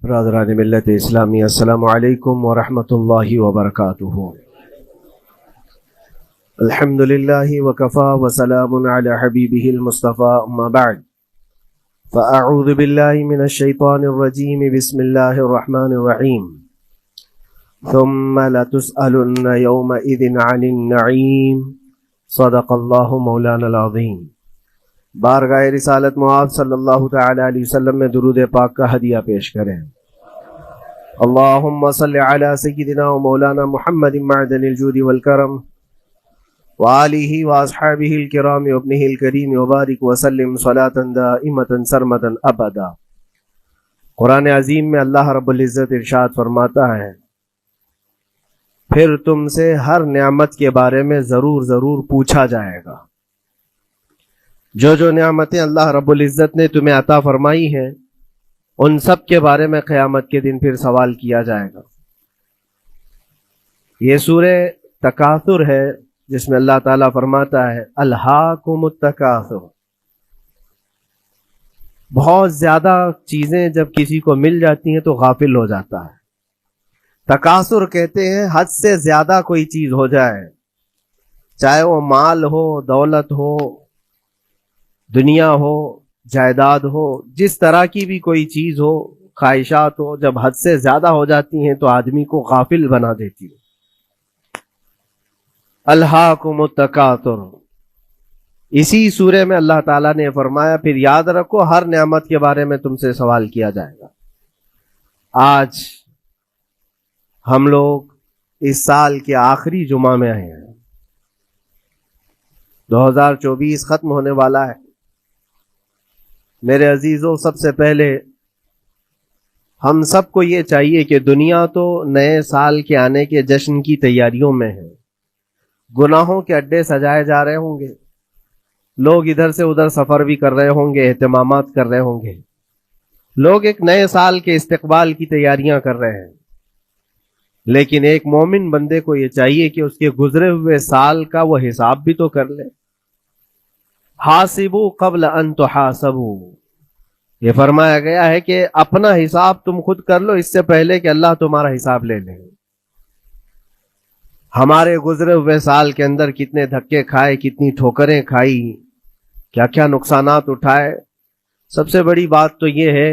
برادران ملت اسلامی، السلام علیکم ورحمۃ اللہ وبرکاتہ۔ الحمد للہ وکفا وسلام علی حبیبہ المصطفیٰ، اما بعد فاعوذ باللہ من الشیطان الرجیم، بسم اللہ الرحمن الرحیم۔ ثم لتسألن یومئذ عن النعیم، صدق اللہ مولانا العظیم۔ بارگاہ رسالت معاذ صلی اللہ تعالی علیہ وسلم میں درود پاک کا ہدیہ پیش کریں۔ اللہم صلی علی سیدنا و مولانا محمد معدن الجود والکرم وآلہ واصحابہ الکرام وابنہ الکریم وبارک وسلم صلاة دائمة سرمدا ابدا۔ قرآن عظیم میں اللہ رب العزت ارشاد فرماتا ہے، پھر تم سے ہر نعمت کے بارے میں ضرور پوچھا جائے گا۔ جو نعمتیں اللہ رب العزت نے تمہیں عطا فرمائی ہیں، ان سب کے بارے میں قیامت کے دن پھر سوال کیا جائے گا۔ یہ سورہ تکاثر ہے، جس میں اللہ تعالیٰ فرماتا ہے الہاکم التکاثر۔ بہت زیادہ چیزیں جب کسی کو مل جاتی ہیں تو غافل ہو جاتا ہے۔ تکاثر کہتے ہیں حد سے زیادہ کوئی چیز ہو جائے، چاہے وہ مال ہو، دولت ہو، دنیا ہو، جائیداد ہو، جس طرح کی بھی کوئی چیز ہو، خواہشات ہو، جب حد سے زیادہ ہو جاتی ہیں تو آدمی کو غافل بنا دیتی ہے۔ الہاکم التکاثر، اسی سورہ میں اللہ تعالیٰ نے فرمایا پھر یاد رکھو ہر نعمت کے بارے میں تم سے سوال کیا جائے گا۔ آج ہم لوگ اس سال کے آخری جمعہ میں آئے ہیں، 2024 ختم ہونے والا ہے۔ میرے عزیزوں، سب سے پہلے ہم سب کو یہ چاہیے کہ دنیا تو نئے سال کے آنے کے جشن کی تیاریوں میں ہے۔ گناہوں کے اڈے سجائے جا رہے ہوں گے، لوگ ادھر سے ادھر سفر بھی کر رہے ہوں گے، اہتمامات کر رہے ہوں گے، لوگ ایک نئے سال کے استقبال کی تیاریاں کر رہے ہیں۔ لیکن ایک مومن بندے کو یہ چاہیے کہ اس کے گزرے ہوئے سال کا وہ حساب بھی تو کر لے۔ حاسبوا قبل ان تحاسبوا، یہ فرمایا گیا ہے کہ اپنا حساب تم خود کر لو اس سے پہلے کہ اللہ تمہارا حساب لے لے۔ ہمارے گزرے ہوئے سال کے اندر کتنے دھکے کھائے، کتنی ٹھوکریں کھائی، کیا کیا نقصانات اٹھائے۔ سب سے بڑی بات تو یہ ہے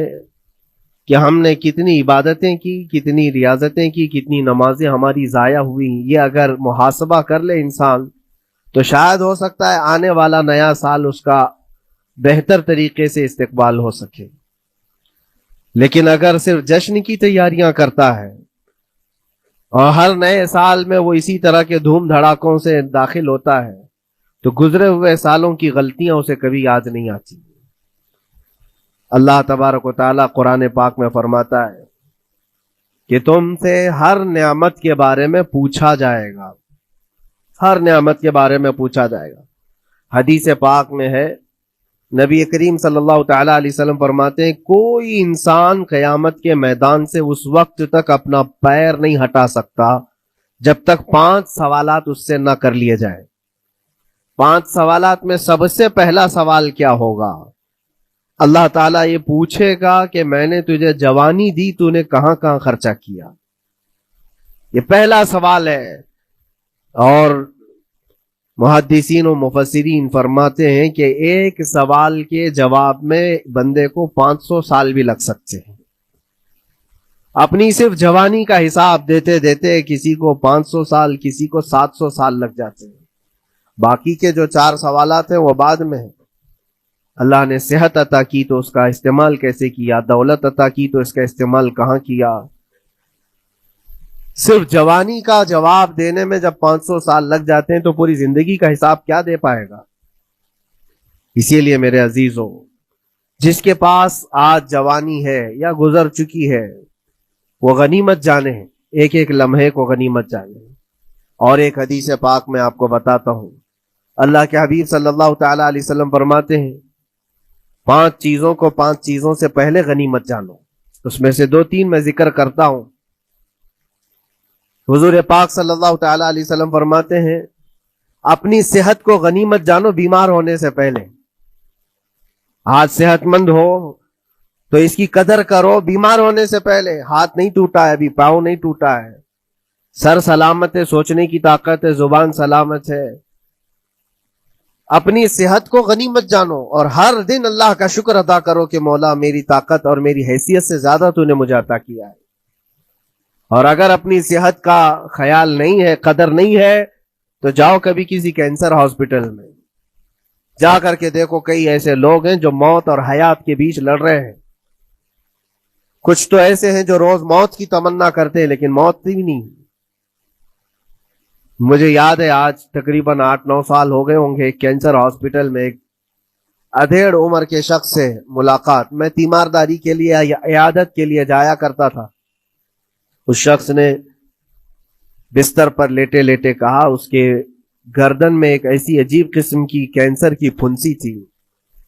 کہ ہم نے کتنی عبادتیں کی، کتنی ریاضتیں کی، کتنی نمازیں ہماری ضائع ہوئی۔ یہ اگر محاسبہ کر لے انسان تو شاید ہو سکتا ہے آنے والا نیا سال اس کا بہتر طریقے سے استقبال ہو سکے۔ لیکن اگر صرف جشن کی تیاریاں کرتا ہے اور ہر نئے سال میں وہ اسی طرح کے دھوم دھڑاکوں سے داخل ہوتا ہے تو گزرے ہوئے سالوں کی غلطیاں اسے کبھی یاد نہیں آتی۔ اللہ تبارک و تعالیٰ قرآن پاک میں فرماتا ہے کہ تم سے ہر نعمت کے بارے میں پوچھا جائے گا، ہر نعمت کے بارے میں پوچھا جائے گا۔ حدیث پاک میں ہے، نبی کریم صلی اللہ تعالی علیہ وسلم فرماتے ہیں کوئی انسان قیامت کے میدان سے اس وقت تک اپنا پیر نہیں ہٹا سکتا جب تک 5 سوالات اس سے نہ کر لیے جائیں۔ 5 سوالات میں سب سے پہلا سوال کیا ہوگا؟ اللہ تعالیٰ یہ پوچھے گا کہ میں نے تجھے جوانی دی، تو نے کہاں کہاں خرچہ کیا؟ یہ پہلا سوال ہے۔ اور محدثین و مفسرین فرماتے ہیں کہ ایک سوال کے جواب میں بندے کو 500 سال بھی لگ سکتے ہیں۔ اپنی صرف جوانی کا حساب دیتے دیتے کسی کو 500 سال، کسی کو 700 سال لگ جاتے ہیں۔ باقی کے جو 4 سوالات ہیں وہ بعد میں ہیں۔ اللہ نے صحت عطا کی تو اس کا استعمال کیسے کیا، دولت عطا کی تو اس کا استعمال کہاں کیا۔ صرف جوانی کا جواب دینے میں جب 500 سال لگ جاتے ہیں تو پوری زندگی کا حساب کیا دے پائے گا؟ اسی لیے میرے عزیزوں، جس کے پاس آج جوانی ہے یا گزر چکی ہے وہ غنیمت جانے، ایک ایک لمحے کو غنیمت جانے۔ اور ایک حدیث پاک میں آپ کو بتاتا ہوں، اللہ کے حبیب صلی اللہ تعالی علیہ وسلم فرماتے ہیں 5 چیزوں کو 5 چیزوں سے پہلے غنیمت جانو۔ اس میں سے 2-3 میں ذکر کرتا ہوں۔ حضور پاک صلی اللہ تعالی علیہ وسلم فرماتے ہیں اپنی صحت کو غنیمت جانو بیمار ہونے سے پہلے۔ آج صحت مند ہو تو اس کی قدر کرو بیمار ہونے سے پہلے. ہاتھ نہیں ٹوٹا ہے ابھی, پاؤں نہیں ٹوٹا ہے, سر سلامت ہے, سوچنے کی طاقت ہے, زبان سلامت ہے. اپنی صحت کو غنیمت جانو اور ہر دن اللہ کا شکر ادا کرو کہ مولا میری طاقت اور میری حیثیت سے زیادہ تو نے مجھے عطا کیا ہے. اور اگر اپنی صحت کا خیال نہیں ہے, قدر نہیں ہے, تو جاؤ کبھی کسی کینسر ہاسپٹل میں جا کر کے دیکھو, کئی ایسے لوگ ہیں جو موت اور حیات کے بیچ لڑ رہے ہیں. کچھ تو ایسے ہیں جو روز موت کی تمنا کرتے ہیں لیکن موت ہی نہیں. مجھے یاد ہے آج تقریباً 8-9 سال ہو گئے ہوں گے, ایک کینسر ہاسپٹل میں ایک ادھیڑ عمر کے شخص سے ملاقات. میں تیمارداری کے لیے یا عیادت کے لیے جایا کرتا تھا. اس شخص نے بستر پر لیٹے لیٹے کہا اس کے گردن میں ایک ایسی عجیب قسم کی کینسر کی پھنسی تھی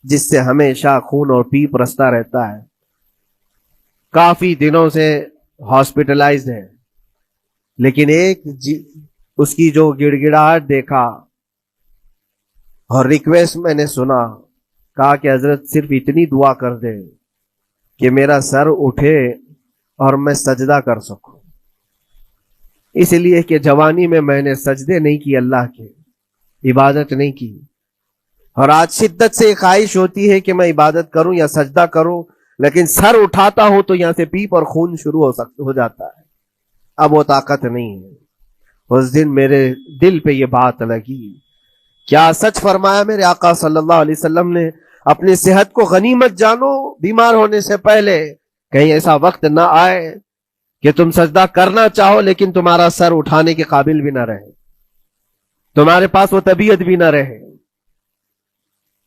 جس سے ہمیشہ خون اور پیپ رستا رہتا ہے. کافی دنوں سے ہاسپٹلائزڈ ہے, لیکن اس کی جو گڑ گڑاہٹ دیکھا اور ریکویسٹ میں نے سنا, کہا کہ حضرت صرف اتنی دعا کر دے کہ میرا سر اٹھے اور میں سجدہ کر سکوں. اس لیے کہ جوانی میں نے سجدے نہیں کی, اللہ کے عبادت نہیں کی, اور آج شدت سے خواہش ہوتی ہے کہ میں عبادت کروں یا سجدہ کروں, لیکن سر اٹھاتا ہوں تو یہاں سے پیپ اور خون شروع ہو جاتا ہے. اب وہ طاقت نہیں ہے. اس دن میرے دل پہ یہ بات لگی, کیا سچ فرمایا میرے آقا صلی اللہ علیہ وسلم نے, اپنی صحت کو غنیمت جانو بیمار ہونے سے پہلے. کہیں ایسا وقت نہ آئے کہ تم سجدہ کرنا چاہو لیکن تمہارا سر اٹھانے کے قابل بھی نہ رہے, تمہارے پاس وہ طبیعت بھی نہ رہے.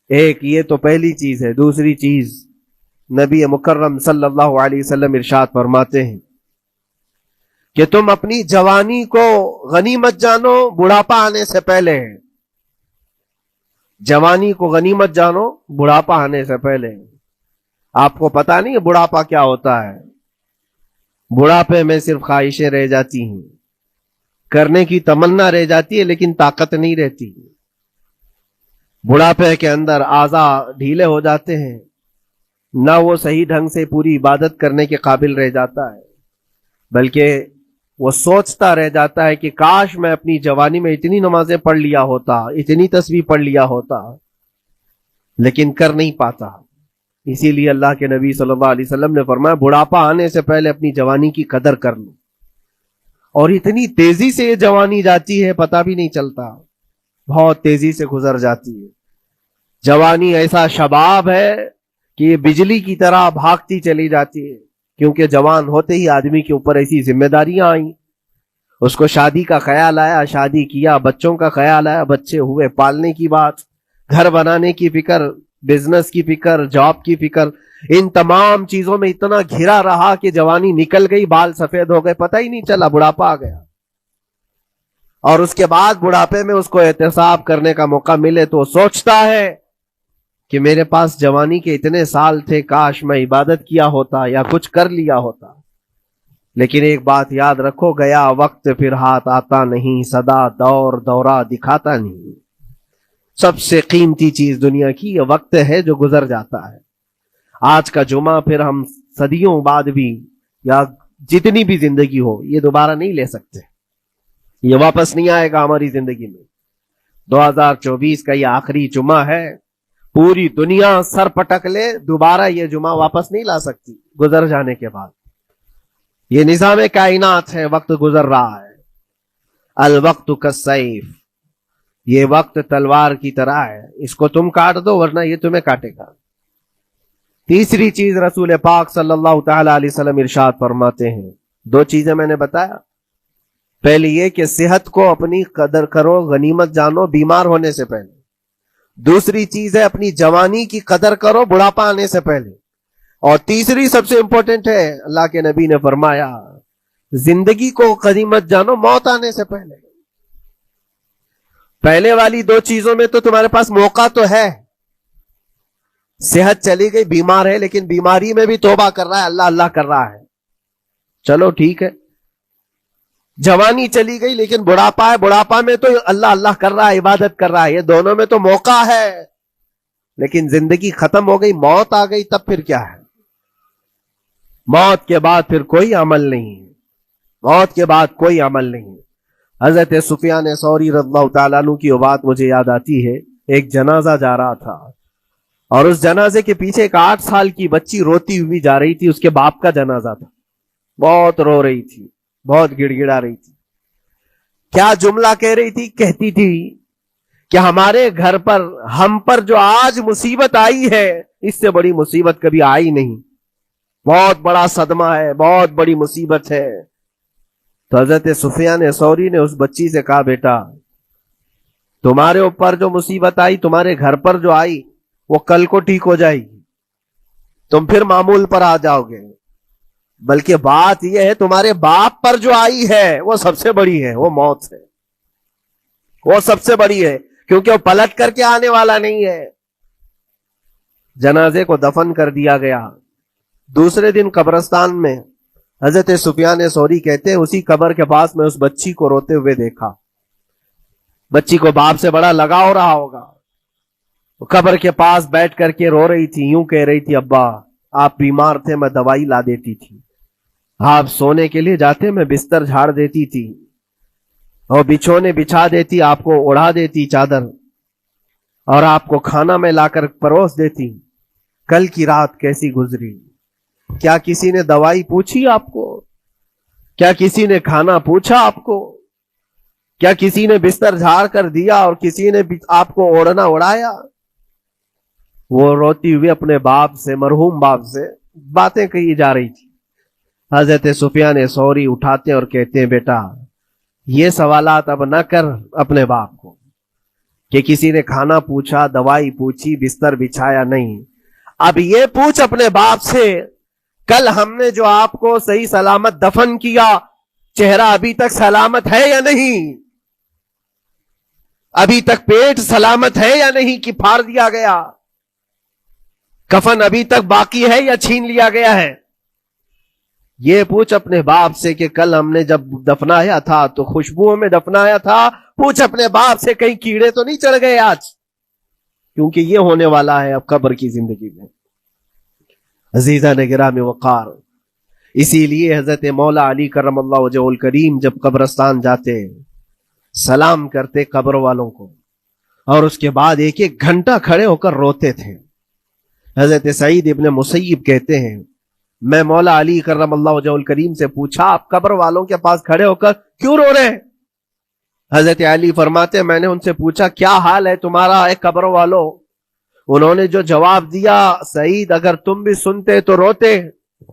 ایک یہ تو پہلی چیز ہے. دوسری چیز, نبی مکرم صلی اللہ علیہ وسلم ارشاد فرماتے ہیں کہ تم اپنی جوانی کو غنیمت جانو بڑھاپا آنے سے پہلے. جوانی کو غنیمت جانو بڑھاپا آنے سے پہلے. آپ کو پتا نہیں بڑھاپا کیا ہوتا ہے؟ بڑھاپے میں صرف خواہشیں رہ جاتی ہیں, کرنے کی تمنا رہ جاتی ہے لیکن طاقت نہیں رہتی. بڑھاپے کے اندر اعضاء ڈھیلے ہو جاتے ہیں, نہ وہ صحیح ڈھنگ سے پوری عبادت کرنے کے قابل رہ جاتا ہے, بلکہ وہ سوچتا رہ جاتا ہے کہ کاش میں اپنی جوانی میں اتنی نمازیں پڑھ لیا ہوتا, اتنی تسبیح پڑھ لیا ہوتا, لیکن کر نہیں پاتا. اسی لیے اللہ کے نبی صلی اللہ علیہ وسلم نے فرمایا بڑھاپا آنے سے پہلے اپنی جوانی کی قدر کر لو. اور اتنی تیزی سے یہ جوانی جاتی ہے پتہ بھی نہیں چلتا, بہت تیزی سے گزر جاتی ہے. جوانی ایسا شباب ہے کہ یہ بجلی کی طرح بھاگتی چلی جاتی ہے, کیونکہ جوان ہوتے ہی آدمی کے اوپر ایسی ذمہ داریاں آئیں. اس کو شادی کا خیال آیا, شادی کیا, بچوں کا خیال آیا, بچے ہوئے, پالنے کی بات, گھر بنانے کی فکر, بزنس کی فکر, جاب کی فکر. ان تمام چیزوں میں اتنا گھرا رہا کہ جوانی نکل گئی, بال سفید ہو گئے, پتہ ہی نہیں چلا, بڑھاپا آ گیا. اور اس کے بعد بڑھاپے میں اس کو احتساب کرنے کا موقع ملے تو سوچتا ہے کہ میرے پاس جوانی کے اتنے سال تھے, کاش میں عبادت کیا ہوتا یا کچھ کر لیا ہوتا. لیکن ایک بات یاد رکھو, گیا وقت پھر ہاتھ آتا نہیں, سدا دور دورہ دکھاتا نہیں. سب سے قیمتی چیز دنیا کی یہ وقت ہے جو گزر جاتا ہے. آج کا جمعہ پھر ہم صدیوں بعد بھی یا جتنی بھی زندگی ہو یہ دوبارہ نہیں لے سکتے, یہ واپس نہیں آئے گا ہماری زندگی میں. 2024 کا یہ آخری جمعہ ہے, پوری دنیا سر پٹک لے دوبارہ یہ جمعہ واپس نہیں لا سکتی گزر جانے کے بعد. یہ نظام کائنات ہے, وقت گزر رہا ہے. الوقت کالسیف, یہ وقت تلوار کی طرح ہے, اس کو تم کاٹ دو ورنہ یہ تمہیں کاٹے گا. تیسری چیز رسول پاک صلی اللہ تعالی علیہ وسلم ارشاد فرماتے ہیں, 2 چیزیں میں نے بتایا. پہلی یہ کہ صحت کو اپنی قدر کرو, غنیمت جانو بیمار ہونے سے پہلے. دوسری چیز ہے اپنی جوانی کی قدر کرو بڑھاپا آنے سے پہلے. اور تیسری سب سے امپورٹنٹ ہے, اللہ کے نبی نے فرمایا زندگی کو غنیمت جانو موت آنے سے پہلے. پہلے والی 2 چیزوں میں تو تمہارے پاس موقع تو ہے. صحت چلی گئی, بیمار ہے, لیکن بیماری میں بھی توبہ کر رہا ہے, اللہ اللہ کر رہا ہے, چلو ٹھیک ہے. جوانی چلی گئی لیکن بڑھاپا ہے, بڑھاپا میں تو اللہ اللہ کر رہا ہے, عبادت کر رہا ہے. یہ دونوں میں تو موقع ہے, لیکن زندگی ختم ہو گئی, موت آ گئی, تب پھر کیا ہے؟ موت کے بعد پھر کوئی عمل نہیں ہے، موت کے بعد کوئی عمل نہیں ہے۔ حضرت سفیان ثوری رضی اللہ تعالیٰ عنہ کی وہ بات مجھے یاد آتی ہے، ایک جنازہ جا رہا تھا اور اس جنازے کے پیچھے ایک 8 سال کی بچی روتی ہوئی جا رہی تھی، اس کے باپ کا جنازہ تھا، بہت رو رہی تھی، بہت گڑ گڑا رہی تھی۔ کیا جملہ کہہ رہی تھی؟ کہتی تھی کہ ہمارے گھر پر، ہم پر جو آج مصیبت آئی ہے، اس سے بڑی مصیبت کبھی آئی نہیں، بہت بڑا صدمہ ہے، بہت بڑی مصیبت ہے۔ تو حضرت سفیان ثوری نے اس بچی سے کہا، بیٹا تمہارے اوپر جو مصیبت آئی، تمہارے گھر پر جو آئی، وہ کل کو ٹھیک ہو جائے گی، تم پھر معمول پر آ جاؤ گے، بلکہ بات یہ ہے تمہارے باپ پر جو آئی ہے وہ سب سے بڑی ہے، وہ موت ہے، وہ سب سے بڑی ہے، کیونکہ وہ پلٹ کر کے آنے والا نہیں ہے۔ جنازے کو دفن کر دیا گیا۔ دوسرے دن قبرستان میں حضرت سفیان ثوری کہتے ہیں اسی قبر کے پاس میں اس بچی کو روتے ہوئے دیکھا۔ بچی کو باپ سے بڑا لگاؤ رہا ہوگا، وہ قبر کے پاس بیٹھ کر کے رو رہی تھی، یوں کہہ رہی تھی، ابا آپ بیمار تھے، میں دوائی لا دیتی تھی، آپ سونے کے لیے جاتے میں بستر جھاڑ دیتی تھی اور بچھونے بچھا دیتی، آپ کو اڑا دیتی چادر، اور آپ کو کھانا میں لا کر پروس دیتی۔ کل کی رات کیسی گزری؟ کیا کسی نے دوائی پوچھی آپ کو؟ کیا کسی نے کھانا پوچھا آپ کو؟ کیا کسی نے بستر جھاڑ کر دیا اور کسی نے آپ کو اوڑھنا اڑایا؟ وہ روتی ہوئی اپنے باپ سے، مرحوم باپ سے باتیں کہی جا رہی تھی۔ حضرت سفیان ثوری اٹھاتے اور کہتے ہیں، بیٹا یہ سوالات اب نہ کر اپنے باپ کو کہ کسی نے کھانا پوچھا، دوائی پوچھی، بستر بچھایا، نہیں، اب یہ پوچھ اپنے باپ سے، کل ہم نے جو آپ کو صحیح سلامت دفن کیا، چہرہ ابھی تک سلامت ہے یا نہیں؟ ابھی تک پیٹ سلامت ہے یا نہیں کہ پھاڑ دیا گیا؟ کفن ابھی تک باقی ہے یا چھین لیا گیا ہے؟ یہ پوچھ اپنے باپ سے کہ کل ہم نے جب دفنایا تھا تو خوشبوؤں میں دفنایا تھا، پوچھ اپنے باپ سے کہیں کیڑے تو نہیں چڑھ گئے آج، کیونکہ یہ ہونے والا ہے اب قبر کی زندگی میں۔ عزیزان گرامی وقار، اسی لیے حضرت مولا علی کرم اللہ وجہہ الکریم جب قبرستان جاتے سلام کرتے قبر والوں کو، اور اس کے بعد 1 گھنٹہ کھڑے ہو کر روتے تھے۔ حضرت سعید ابن مسیب کہتے ہیں، میں مولا علی کرم اللہ وجہہ الکریم سے پوچھا، آپ قبر والوں کے پاس کھڑے ہو کر کیوں رو رہے ہیں؟ حضرت علی فرماتے، میں نے ان سے پوچھا کیا حال ہے تمہارا اے قبر والوں؟ انہوں نے جو جواب دیا، سعید اگر تم بھی سنتے تو روتے۔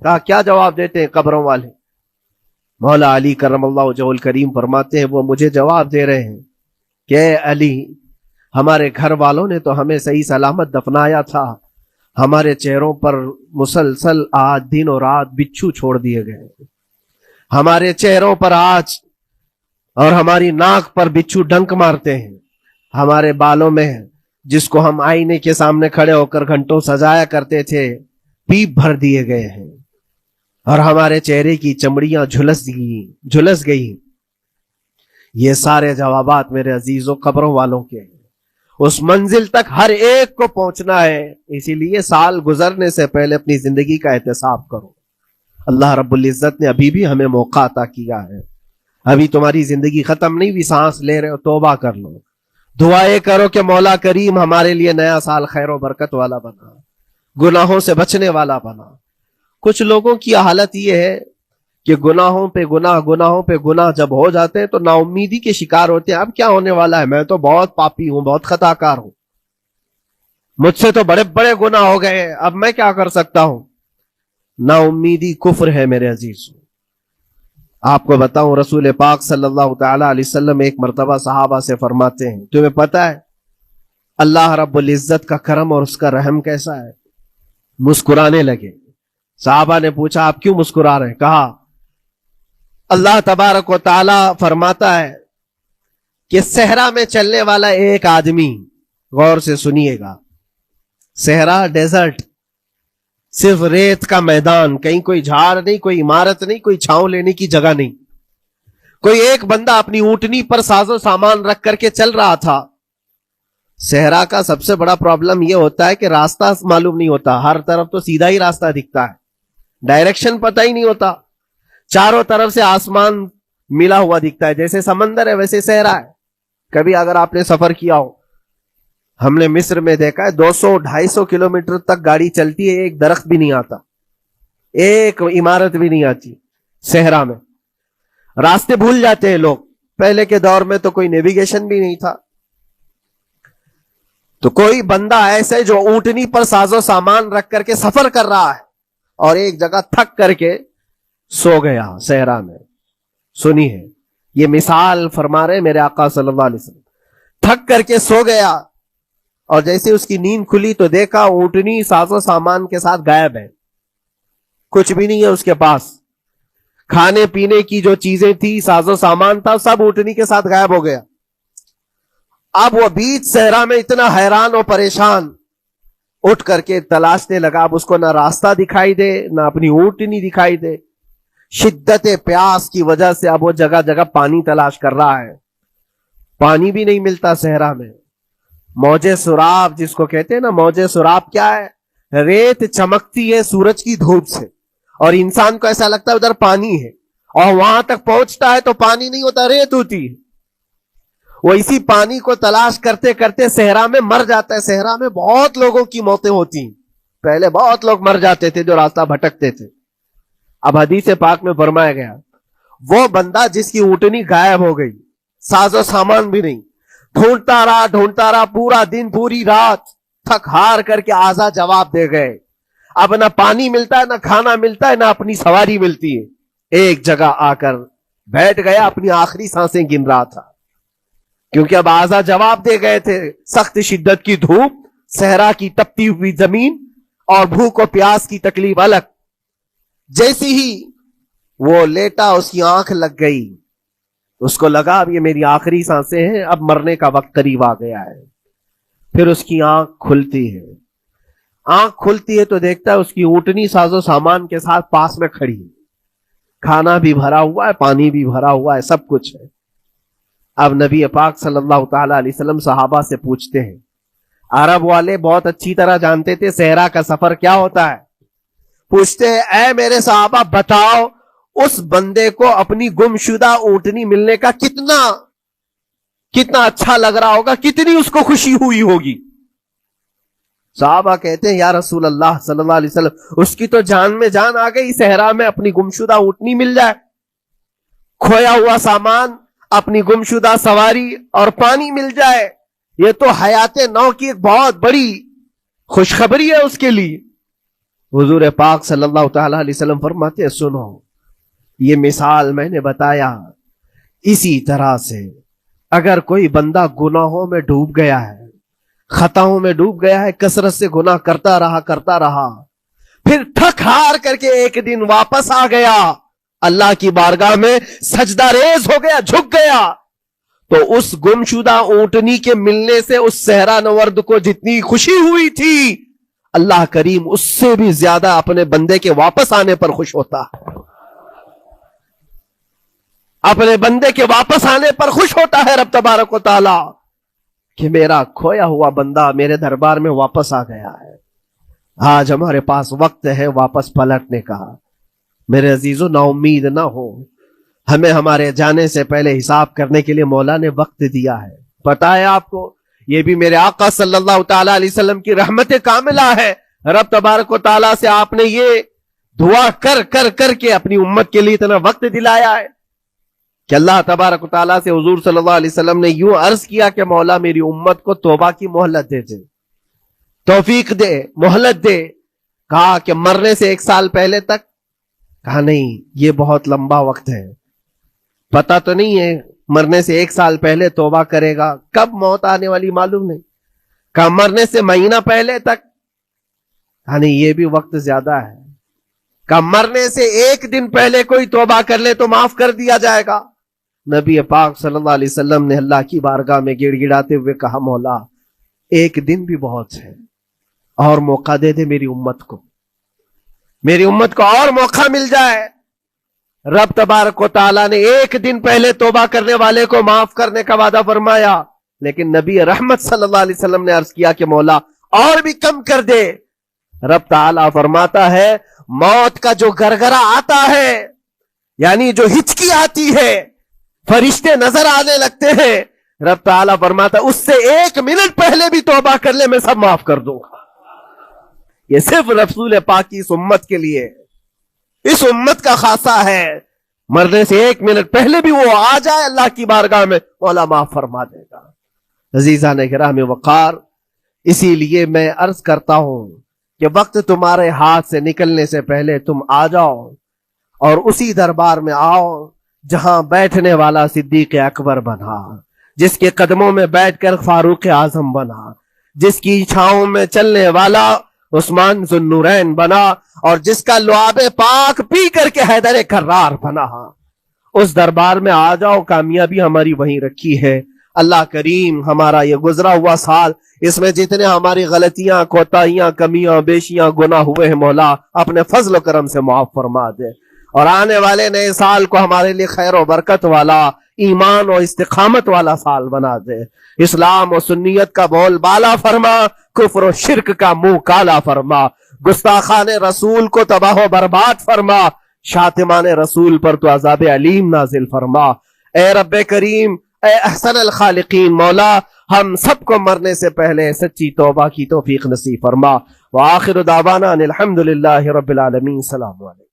کہا کیا جواب دیتے ہیں قبروں والے؟ مولا علی کرم اللہ وجہہ الکریم فرماتے ہیں، وہ مجھے جواب دے رہے ہیں کہ اے علی، ہمارے گھر والوں نے تو ہمیں صحیح سلامت دفنایا تھا، ہمارے چہروں پر مسلسل آج دن اور رات بچھو چھوڑ دیے گئے، ہمارے چہروں پر آج اور ہماری ناک پر بچھو ڈنک مارتے ہیں، ہمارے بالوں میں جس کو ہم آئینے کے سامنے کھڑے ہو کر گھنٹوں سجایا کرتے تھے، پیپ بھر دیے گئے ہیں، اور ہمارے چہرے کی چمڑیاں جھلس گئی۔ یہ سارے جوابات میرے عزیزوں قبروں والوں کے ہیں۔ اس منزل تک ہر ایک کو پہنچنا ہے، اسی لیے سال گزرنے سے پہلے اپنی زندگی کا احتساب کرو۔ اللہ رب العزت نے ابھی بھی ہمیں موقع عطا کیا ہے، ابھی تمہاری زندگی ختم نہیں ہوئی، سانس لے رہے ہو، توبہ کر لو، دعائیں کرو کہ مولا کریم ہمارے لیے نیا سال خیر و برکت والا بنا، گناہوں سے بچنے والا بنا۔ کچھ لوگوں کی حالت یہ ہے کہ گناہوں پہ گناہ جب ہو جاتے ہیں تو نا امیدی کے شکار ہوتے ہیں، اب کیا ہونے والا ہے، میں تو بہت پاپی ہوں، بہت خطا کار ہوں، مجھ سے تو بڑے بڑے گناہ ہو گئے، اب میں کیا کر سکتا ہوں؟ نا امیدی کفر ہے میرے عزیز۔ آپ کو بتاؤں، رسول پاک صلی اللہ تعالی علیہ وسلم ایک مرتبہ صحابہ سے فرماتے ہیں، تمہیں پتہ ہے اللہ رب العزت کا کرم اور اس کا رحم کیسا ہے؟ مسکرانے لگے۔ صحابہ نے پوچھا آپ کیوں مسکرا رہے ہیں؟ کہا اللہ تبارک و تعالی فرماتا ہے کہ صحرا میں چلنے والا ایک آدمی، غور سے سنیے گا، صحرا ڈیزرٹ، صرف ریت کا میدان، کہیں کوئی جھاڑ نہیں، کوئی عمارت نہیں، کوئی چھاؤں لینے کی جگہ نہیں، کوئی ایک بندہ اپنی اونٹنی پر ساز و سامان رکھ کر کے چل رہا تھا۔ صحرا کا سب سے بڑا پرابلم یہ ہوتا ہے کہ راستہ معلوم نہیں ہوتا، ہر طرف تو سیدھا ہی راستہ دکھتا ہے، ڈائریکشن پتہ ہی نہیں ہوتا. چاروں طرف سے آسمان ملا ہوا دکھتا ہے, جیسے سمندر ہے ویسے صحرا ہے. کبھی اگر آپ نے سفر کیا ہو, ہم نے مصر میں دیکھا ہے 200-250 کلومیٹر تک گاڑی چلتی ہے, ایک درخت بھی نہیں آتا, ایک عمارت بھی نہیں آتی صحرا میں. راستے بھول جاتے ہیں لوگ. پہلے کے دور میں تو کوئی نیویگیشن بھی نہیں تھا. تو کوئی بندہ ایسے جو اونٹنی پر ساز و سامان رکھ کر کے سفر کر رہا ہے اور ایک جگہ تھک کر کے سو گیا صحرا میں. سنی ہے یہ مثال فرما رہے میرے آقا صلی اللہ علیہ وسلم. تھک کر کے سو گیا اور جیسے اس کی نیند کھلی تو دیکھا اونٹنی ساز و سامان کے ساتھ غائب ہے, کچھ بھی نہیں ہے اس کے پاس. کھانے پینے کی جو چیزیں تھی, ساز و سامان تھا, سب اونٹنی کے ساتھ غائب ہو گیا. اب وہ بیچ صحرا میں اتنا حیران اور پریشان, اٹھ کر کے تلاشنے لگا. اب اس کو نہ راستہ دکھائی دے نہ اپنی اونٹنی دکھائی دے. شدت پیاس کی وجہ سے اب وہ جگہ جگہ پانی تلاش کر رہا ہے, پانی بھی نہیں ملتا صحرا میں. موج سراب جس کو کہتے ہیں نا, موج سراب کیا ہے؟ ریت چمکتی ہے سورج کی دھوپ سے اور انسان کو ایسا لگتا ہے ادھر پانی ہے, اور وہاں تک پہنچتا ہے تو پانی نہیں ہوتا, ریت ہوتی ہے. وہ اسی پانی کو تلاش کرتے کرتے صحرا میں مر جاتا ہے. صحرا میں بہت لوگوں کی موتیں ہوتی ہیں, پہلے بہت لوگ مر جاتے تھے جو راستہ بھٹکتے تھے. اب حدیث پاک میں فرمایا گیا وہ بندہ جس کی اونٹنی غائب ہو گئی, ساز و سامان بھی نہیں, ڈھونڈتا رہا پورا دن پوری رات, تھک ہار کر کے آزا جواب دے گئے. اب نہ پانی ملتا ہے, نہ کھانا ملتا ہے, نہ اپنی سواری ملتی ہے. ایک جگہ آ کر بیٹھ گیا, اپنی آخری سانسیں گن رہا تھا, کیونکہ اب آزا جواب دے گئے تھے. سخت شدت کی دھوپ, صحرا کی تپتی ہوئی زمین اور بھوک و پیاس کی تکلیف الگ. جیسی ہی وہ لیٹا اس کی آنکھ لگ گئی, اس کو لگا اب یہ میری آخری سانسیں ہیں, اب مرنے کا وقت قریب آ گیا ہے. پھر اس کی آنکھ کھلتی ہے. آنکھ کھلتی ہے تو دیکھتا ہے اس کی اونٹنی ساز و سامان کے ساتھ پاس میں کھڑی ہے, کھانا بھی بھرا ہوا ہے, پانی بھی بھرا ہوا ہے, سب کچھ ہے. اب نبی پاک صلی اللہ تعالی علیہ وسلم صحابہ سے پوچھتے ہیں, عرب والے بہت اچھی طرح جانتے تھے صحرا کا سفر کیا ہوتا ہے. پوچھتے ہیں اے میرے صحابہ بتاؤ اس بندے کو اپنی گمشدہ اونٹنی ملنے کا کتنا اچھا لگ رہا ہوگا, کتنی اس کو خوشی ہوئی ہوگی. صحابہ کہتے ہیں یا رسول اللہ صلی اللہ علیہ وسلم اس کی تو جان میں جان آ گئی, صحرا میں اپنی گمشدہ اونٹنی مل جائے, کھویا ہوا سامان, اپنی گمشدہ سواری اور پانی مل جائے, یہ تو حیات نو کی ایک بہت بڑی خوشخبری ہے اس کے لیے. حضور پاک صلی اللہ تعالی علیہ وسلم فرماتے ہیں سنو, یہ مثال میں نے بتایا, اسی طرح سے اگر کوئی بندہ گناہوں میں ڈوب گیا ہے, خطاؤں میں ڈوب گیا ہے, کثرت سے گناہ کرتا رہا, پھر تھک ہار کر کے ایک دن واپس آ گیا, اللہ کی بارگاہ میں سجدہ ریز ہو گیا, جھک گیا, تو اس گمشدہ اونٹنی کے ملنے سے اس صحرا نورد کو جتنی خوشی ہوئی تھی, اللہ کریم اس سے بھی زیادہ اپنے بندے کے واپس آنے پر خوش ہوتا ہے. اپنے بندے کے واپس آنے پر خوش ہوتا ہے رب تبارک و تعالی کہ میرا کھویا ہوا بندہ میرے دربار میں واپس آ گیا ہے. آج ہمارے پاس وقت ہے واپس پلٹنے کا. میرے عزیزو نا امید نہ ہو, ہمیں ہمارے جانے سے پہلے حساب کرنے کے لیے مولا نے وقت دیا ہے. پتا ہے آپ کو, یہ بھی میرے آقا صلی اللہ تعالی علیہ وسلم کی رحمت کاملہ ہے. رب تبارک و تعالیٰ سے آپ نے یہ دعا کر کے اپنی امت کے لیے اتنا وقت دلایا ہے کہ اللہ تبارک و تعالیٰ سے حضور صلی اللہ علیہ وسلم نے یوں عرض کیا کہ مولا میری امت کو توبہ کی مہلت دے دے, توفیق دے, مہلت دے. کہا کہ مرنے سے 1 سال پہلے تک؟ کہا نہیں, یہ بہت لمبا وقت ہے, پتا تو نہیں ہے مرنے سے 1 سال پہلے توبہ کرے گا, کب موت آنے والی معلوم نہیں. کہا مرنے سے مہینہ پہلے تک؟ کہا نہیں, یہ بھی وقت زیادہ ہے. کہا مرنے سے 1 دن پہلے کوئی توبہ کر لے تو معاف کر دیا جائے گا. نبی پاک صلی اللہ علیہ وسلم نے اللہ کی بارگاہ میں گڑ گڑاتے ہوئے کہا مولا 1 دن بھی بہت ہے, اور موقع دے دے میری امت کو, میری امت کو اور موقع مل جائے. رب تبارک و تعالیٰ نے 1 دن پہلے توبہ کرنے والے کو معاف کرنے کا وعدہ فرمایا, لیکن نبی رحمت صلی اللہ علیہ وسلم نے عرض کیا کہ مولا اور بھی کم کر دے. رب تعالیٰ فرماتا ہے موت کا جو گرگرا آتا ہے، یعنی جو ہچکی آتی ہے، فرشتے نظر آنے لگتے ہیں، رب تعالیٰ فرماتا ہے اس سے 1 منٹ پہلے بھی توبہ کر لے میں سب معاف کر دوں گا۔ یہ صرف رسول پاک کی اس امت کے لیے، اس امت کا خاصہ ہے۔ مرنے سے 1 منٹ پہلے بھی وہ آ جائے اللہ کی بارگاہ میں، مولا معاف فرما دے گا۔ عزیزان کرام وقار، اسی لیے میں عرض کرتا ہوں کہ وقت تمہارے ہاتھ سے نکلنے سے پہلے تم آ جاؤ اور اسی دربار میں آؤ جہاں بیٹھنے والا صدیق اکبر بنا، جس کے قدموں میں بیٹھ کر فاروق اعظم بنا، جس کی چھاؤں میں چلنے والا عثمان ذو النورین بنا، اور جس کا لعاب پاک پی کر کے حیدر کرار بنا۔ اس دربار میں آ جاؤ، کامیابی ہماری وہیں رکھی ہے۔ اللہ کریم ہمارا یہ گزرا ہوا سال، اس میں جتنے ہماری غلطیاں، کوتاہیاں، کمیاں، بیشیاں، گناہ ہوئے ہیں، مولا اپنے فضل و کرم سے معاف فرما دے، اور آنے والے نئے سال کو ہمارے لیے خیر و برکت والا، ایمان و استقامت والا سال بنا دے۔ اسلام و سنیت کا بول بالا فرما، کفر و شرک کا منہ کالا فرما، گستاخان رسول کو تباہ و برباد فرما، شاتمان رسول پر تو عذاب علیم نازل فرما۔ اے رب کریم، اے احسن الخالقین، مولا ہم سب کو مرنے سے پہلے سچی توبہ کی توفیق نصیب فرما۔ وآخر دعوانا ان الحمدللہ رب العالمین۔ السلام علیکم۔